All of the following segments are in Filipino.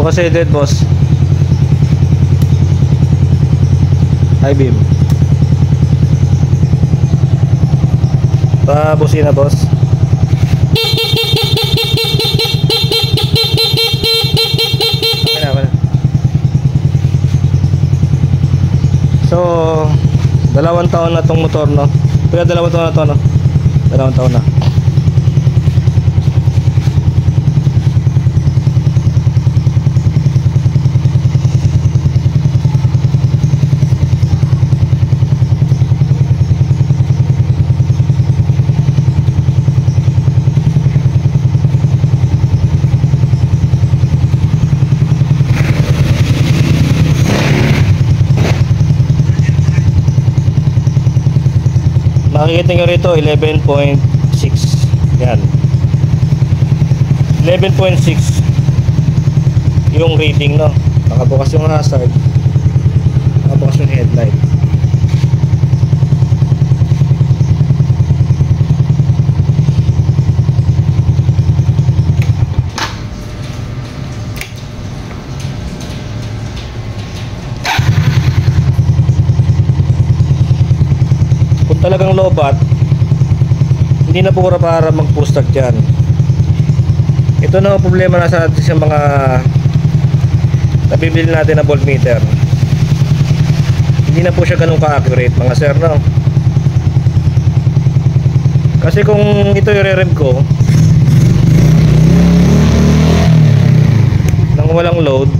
kasi dead boss. High beam. Busina boss. So, 2 taon na tong motor, no? Kaya 2 taon na to, no? 2 taon na. Makikita nyo rito 11.6. Yan 11.6 yung rating, no? Nakabukas yung hazard, nakabukas yung headlight. Talagang lobat, hindi na po para mag-push start dyan. Ito na ang problema na sa atin sa mga nabibili natin na voltmeter. Hindi na po siya ganun ka-accurate mga sir, no? Kasi kung ito yung re-rev ko nang walang load,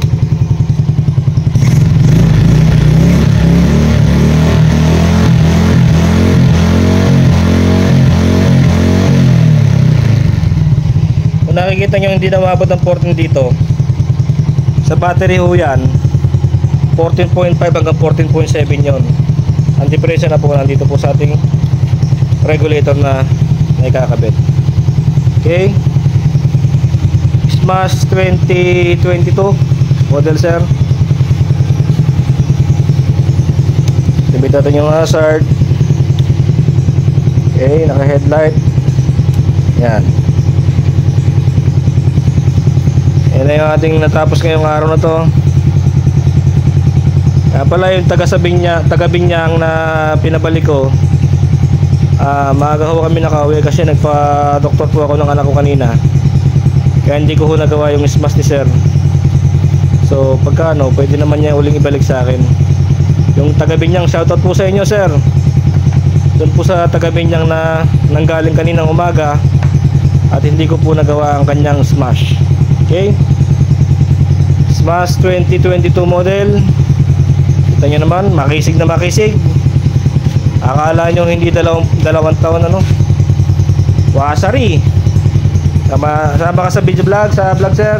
nakikita nyo hindi na mabot ng 14 dito. Sa battery ho yan 14.5 hanggang 14.7 yon. Ang diferensya na po nandito po sa ating regulator na ikakabit. Okay, Smash 2022 model sir. Tibit natin yung hazard. Okay, naka headlight. Yan. Yan na yung ating natapos ngayong araw na to. Kaya pala yung taga-Binyang na pinabalik ko, maaga ho kami nakauwi kasi nagpa-doktor po ako ng anak ko kanina. Kaya hindi ko ho nagawa yung smash ni sir. So pagka ano, pwede naman niya uling ibalik sa akin. Yung taga-Binyang, shoutout po sa inyo sir. Doon po sa taga-Binyang na nanggaling kaninang umaga at hindi ko po nagawa ang kanyang smash. Okay, Smash 2022 model. Kita nyo naman, makisig na makisig. Akala nyo hindi dalawang taon ano. Wasari. Sama ka sa video vlog, sa vlog sir.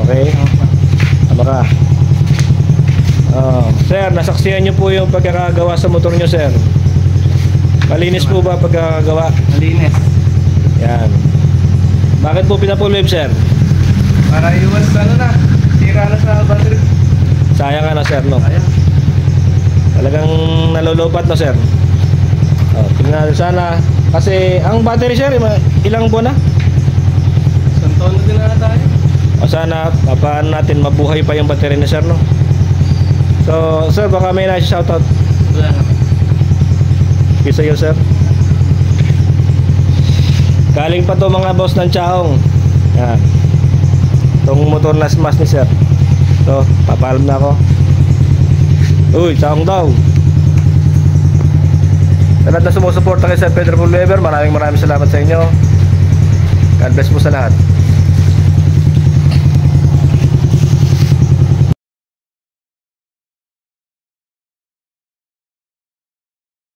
Okay, sama ka. Sir, nasaksihan nyo po yung pagkakagawa sa motor nyo sir. Malinis po ba pagkakagawa? Malinis. Yan. Bakit po pinapull wave sir? Para iwas ano na, tira na sa battery. Sayang nga na sir, no? Sayang. Talagang nalulupat no sir. Tingnan natin sana. Kasi ang battery sir, ilang buwan na? Isang taon na din na tayo. O sana, papaan natin mabuhay pa yung battery ni sir, no? So sir, baka may na-shoutout. Wala na. Kisa yun sir. Galing pa to mga boss ng Chaong. Yan. Itong motor na smash ni sir. So, papaalam na ako. Uy, Chaong daw. Sa lahat na sumusuporta kay Sir Pedro Pulweber, maraming salamat sa inyo. God bless po sa lahat.